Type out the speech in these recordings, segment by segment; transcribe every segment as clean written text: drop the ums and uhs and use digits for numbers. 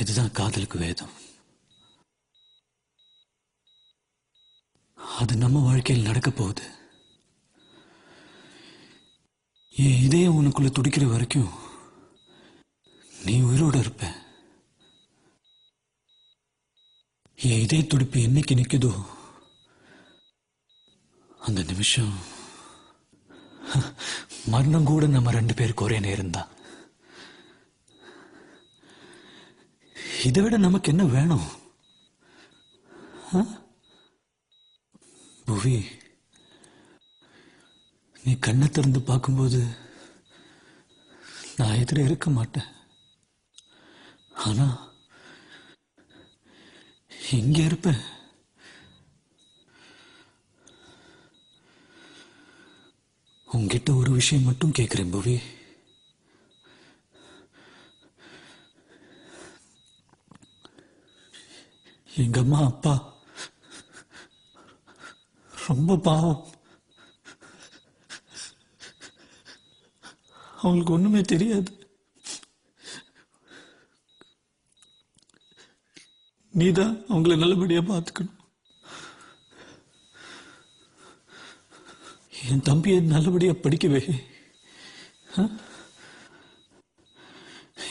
இதுதான் காதலுக்கு வேதம். அது நம்ம வாழ்க்கையில் நடக்க போகுது. என் இதயம் உனக்குள்ள துடிக்கிற வரைக்கும் நீ உயிரோட இருப்ப. என் இதய துடிப்பு என்னைக்கு நிக்குதோ அந்த நிமிஷம் மரணம் கூட நம்ம 2 பேருக்கு ஒரே நேரம் தான். இதை விட நமக்கு என்ன வேணும்? புவி, நீ கண்ணை திறந்து பார்க்கும்போது நான் எதிர இருக்க மாட்டேன். ஆனா இங்க இருப்பேன். உங்ககிட்ட ஒரு விஷயம் மட்டும் கேட்கிறேன் புவி. எங்க அம்மா அப்பா ரொம்ப பாவம். அவங்களுக்கு ஒண்ணுமே தெரியாது. நீதான் அவங்களை நல்லபடியா பார்த்துக்கணும். என் தம்பியை நல்லபடியா படிக்கவே.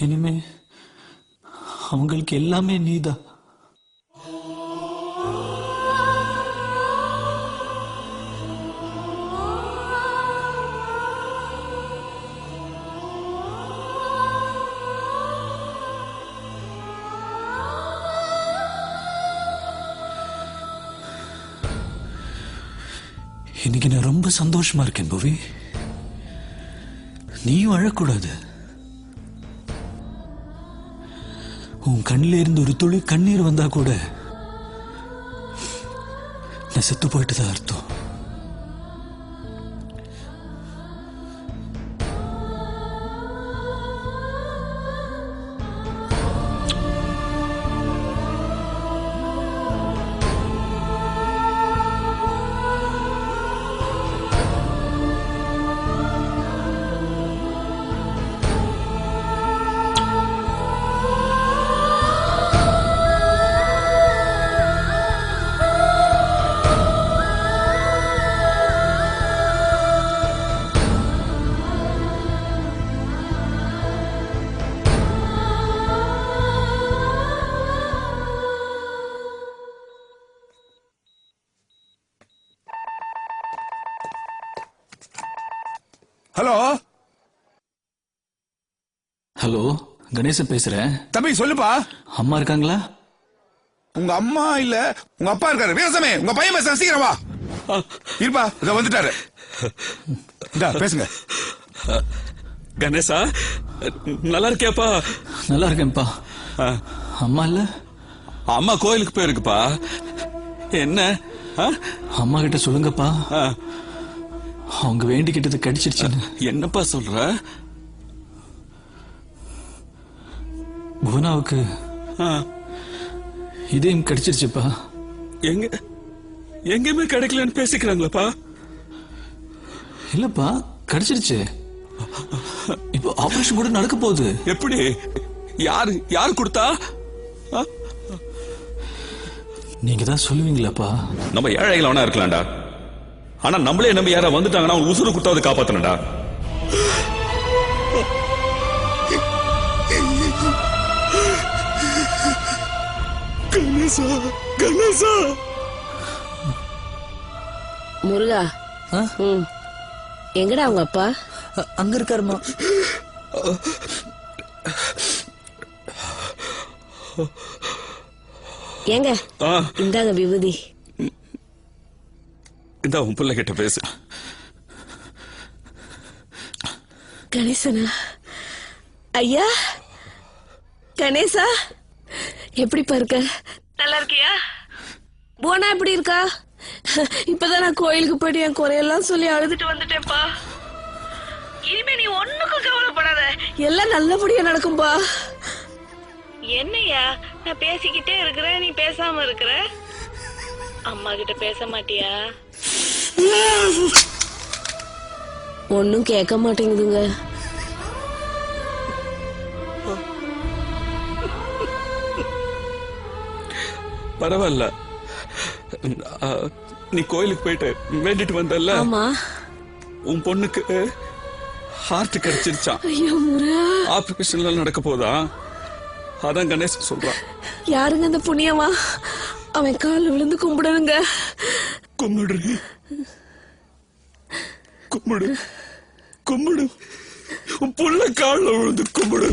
இனிமே அவங்களுக்கு எல்லாமே நீதான். இன்னைக்கு நான் ரொம்ப சந்தோஷமா இருக்கேன் புவி. நீயும் அழக்கூடாது. உன் கண்ணில இருந்து ஒரு துளி கண்ணீர் வந்தா கூட நான் செத்து போயிட்டுதான் அர்த்தம். ஹலோ ஹலோ, கணேசன் பேசுறேன். தம்பி சொல்லுப்பா. அம்மா இருக்காங்களா? உங்க அம்மா இல்ல உங்க அப்பா இருக்காரு. வீரசாமி, உங்க பையன் பேச சீக்கிரம் வா. இருப்பா, இத வந்துட்டாரு. இந்தா பேசுங்க. கணேசா, நல்லா இருக்கியாப்பா? நல்லா இருக்கேன்ப்பா. அம்மா இல்ல? அம்மா கோயிலுக்கு போயிருக்குப்பா. என்ன? அம்மா கிட்ட சொல்லுங்கப்பா, அவங்க வேண்டிக்கிட்டது கிடைச்சிருச்சுன்னு. என்னப்பா சொல்ற? புவனாவுக்கு இதயம் கிடைச்சிருச்சுப்பா. எங்க எங்கேயுமே கிடைக்கலன்னு பேசிக்கிறாங்களப்பா? இல்லப்பா, கிடைச்சிருச்சு. இப்போ ஆபரேஷன் கூட நடக்க போகுது. எப்படி? யாரு கொடுத்தா? நீங்க தான் சொல்லுவீங்களாப்பா. நம்ம ஏழைகள் அவனா இருக்கலாம்டா, ஆனா நம்மளே நம்ம யாரா வந்துட்டாங்கன்னா அவங்க உசுறு கொடுத்தாவது காப்பாத்தனடா. கணேசா, கணேசா. முருகா, எங்கடா அவங்க அப்பா? அங்க இருக்காருமா. ஏங்க, இந்தாங்க விபூதி. இந்த உன் பிள்ளை கிட்ட பேசு. கணேசனா? ஐயா கணேசா, எப்படிப்பா இருக்க? நல்லா இருக்கியா? போனா எப்படி இருக்கா? இப்பதான் நான் கோயிலுக்கு போயிட்டு என் குறையெல்லாம் சொல்லி அழுதுட்டு வந்துட்டேன்ப்பா. இனிமே நீ ஒண்ணுக்கும் கவலைப்படாத, எல்லாம் நல்லபடியா நடக்கும்பா. என்னையா நான் பேசிக்கிட்டே இருக்கிறேன், நீ பேசாம இருக்கிற? அம்மா கிட்ட பேச மாட்டியா? ஒன்னும் கேட்க மாட்டேங்குதுங்க. பரவாயில்ல. நீ கோயிலுக்கு போயிட்டு வேண்டிட்டு வந்தல்ல, ஆமா. உன் பொண்ணுக்கு ஹார்ட் கிடைச்சிருச்சான். ஐயோ முருகா. ஆபரேஷன்ல நடக்க போதா? அதான் கணேசன் சொல்றான். யாருங்க அந்த புண்ணியமா? அவன் கால் விழுந்து கும்பிடுங்க. கும்பிடு கும்பிடு கும்பிடு, உன் புள்ள கால்ல விழுந்து கும்பிடு.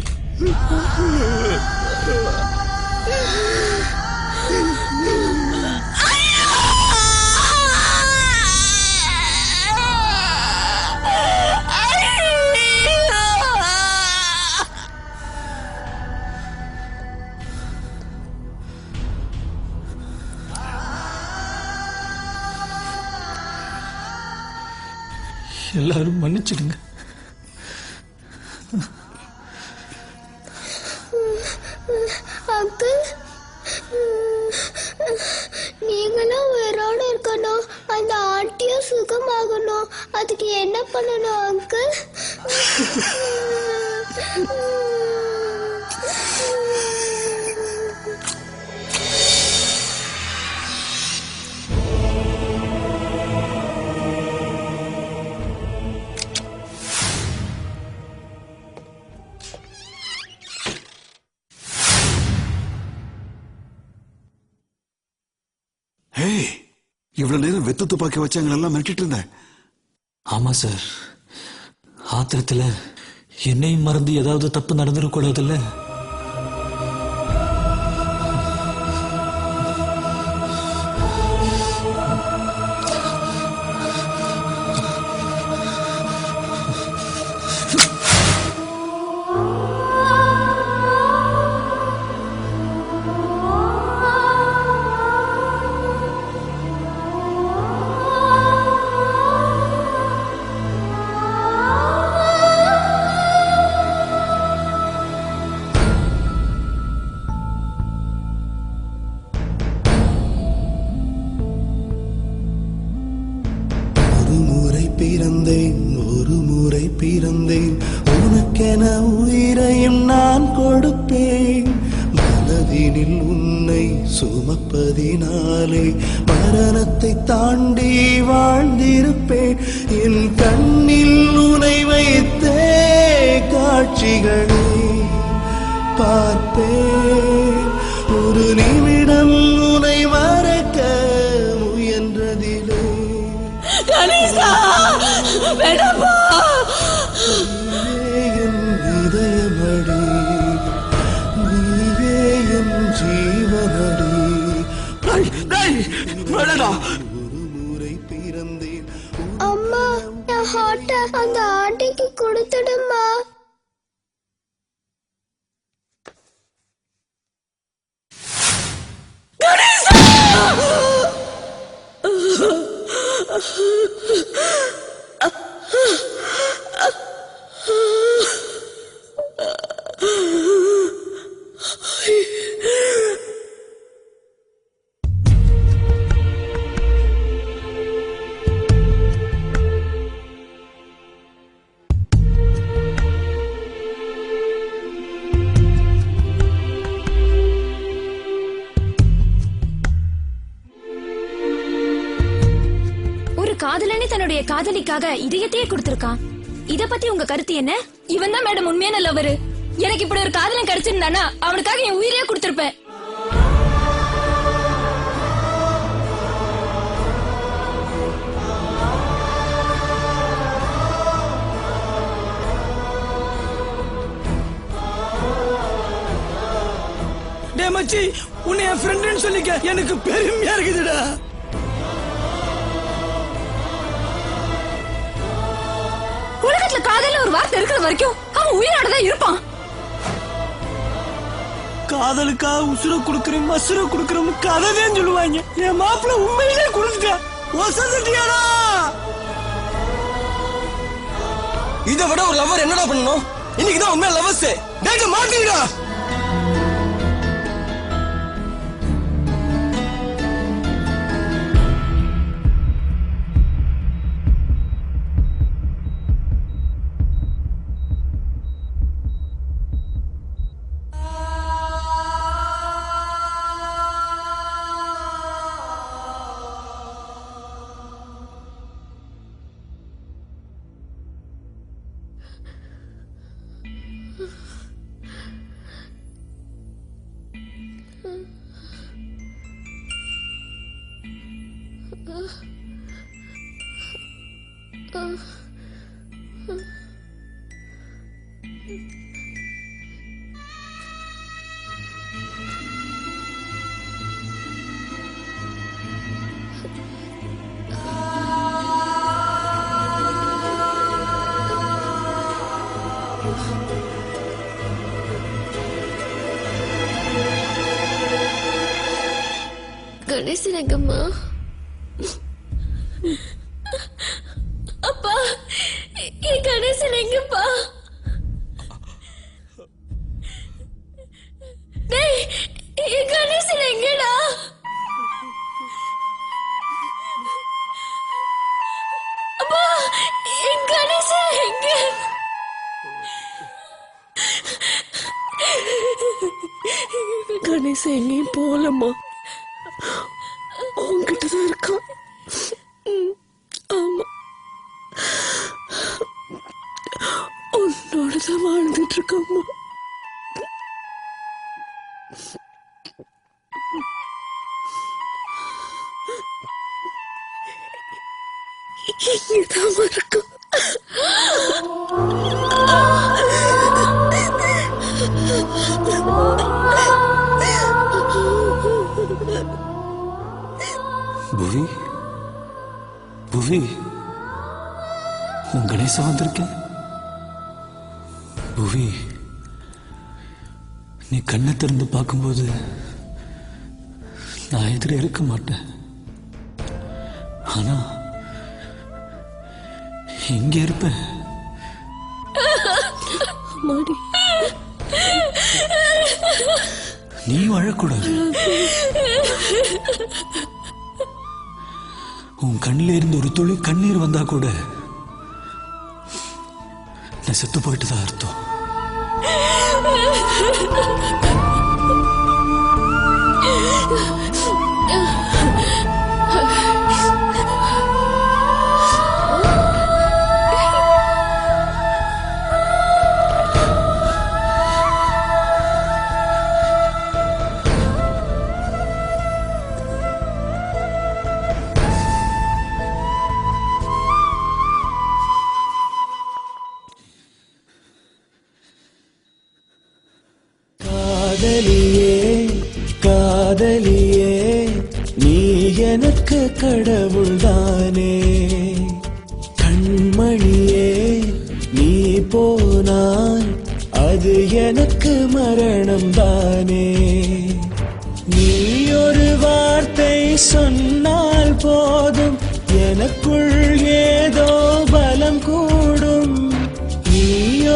எல்லாரும் மன்னிச்சிடுங்க. அங்கிள், நீங்களும் உயிரோடு இருக்கணும், அந்த ஆண்டியும் சுகமாகணும். அதுக்கு என்ன பண்ணணும் அங்கிள்? இவ்வளவு நேரம் வெத்து துப்பாக்கி வச்சாங்களெல்லாம் மிரட்டிட்டு இருந்தேன். ஆமா சார், ஆத்திரத்துல என்னையும் மறந்து ஏதாவது தப்பு நடந்துடக்கூடாதுல்ல. ஒரு முறை பிறந்தேன், உனக்கென உயிரையும் நான் கொடுப்பேன். மனதினில் உன்னை சுமப்பதினாலே மரணத்தை தாண்டி வாழ்ந்திருப்பேன். என் கண்ணில் உனை வைத்தே காட்சிகளை பார்ப்பேன். ஒரு நிமிடம் உனை மறக்க முயன்றதிலே வேண்டாப்பா. என் இதயமடி, நீயே என் ஜீவனடி. ஒரு முறை பிறந்தேன். அம்மா, என் ஹார்ட்ட அந்த ஆண்டிக்கு கொடுத்துடுமா? காதலனே தன்னுடைய காதலிக்காக இதயத்தையே கொடுத்திருக்கான். இத பத்தி உங்க கருத்து என்ன? இவன் தான் மேடம் உண்மையான லவரு. எனக்கு இப்படி ஒரு காதலன் கிடைச்சிருந்தானா அவனுக்காக என் உயிரையே கொடுத்திருப்பேன். டேய் மச்சி, உன்னை என் ஃப்ரெண்ட்னு சொல்லிக்க எனக்கு பெருமையா இருக்குதுடா. உலகத்துல காதல்ல ஒரு வார்த்தை இருக்கிற வரைக்கும் அவன் உயிரோட தான் இருப்பான். காதலுக்கா உசுர குடுக்கறேன் மசுர குடுக்கறேன் கதைதான் சொல்லுவாங்க. என் மாப்பிள்ள உண்மையிலே கொடுத்துட்டா. வசதியாடா. இதை விட ஒரு லவர் என்னடா பண்ணணும்? இன்னைக்குதான் உண்மையா லவர்ஸ். டேய் மாட்டிடா. கணேசன் எங்கம்மா? அப்பா, என் கணேசன் எங்கப்பா? டேய், என் கணேசன் எங்கடா? அப்பா, என் கணேசன் எங்க? கணேசன் எங்கேயும் போலம்மா, உன்கிட்டதான் இருக்கான். ஆமா, உன்னோடதான் வாழ்ந்துட்டு இருக்கம்மா. இங்கதான் இருக்கும். புவி, புவி, உன் கணேசன் வந்திருக்கேன். புவி, நீ கண்ணை திறந்து பார்க்கும்போது நான் எதிர இருக்க மாட்டேன். ஆனா இங்க இருப்பேன். மாடி, நீ அழக்கூடாது. உன் கண்ணில இருந்து ஒரு துளி கண்ணீர் வந்தா கூட நான் செத்து போயிட்டுதான் அர்த்தம். காதலியே காதலியே நீ எனக்கு கடவுள்தானே, கண்மணியே நீ போனால் அது எனக்கு மரணம் தானே. நீ ஒரு வார்த்தை சொன்னால் போதும் எனக்குள் ஏதோ பலம் கூடும். நீ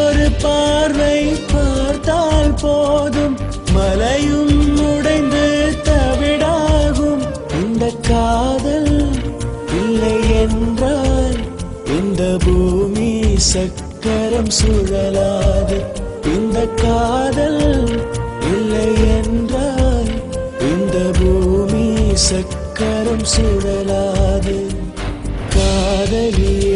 ஒரு பார்வை பார்த்தால் போதும் மலையும் உடைந்து தவிடாகும். இந்த காதல் இல்லை என்றால் இந்த பூமி சக்கரம் சுழலாது. இந்த காதல் இல்லை என்றால் இந்த பூமி சக்கரம் சுழலாது. காதலியே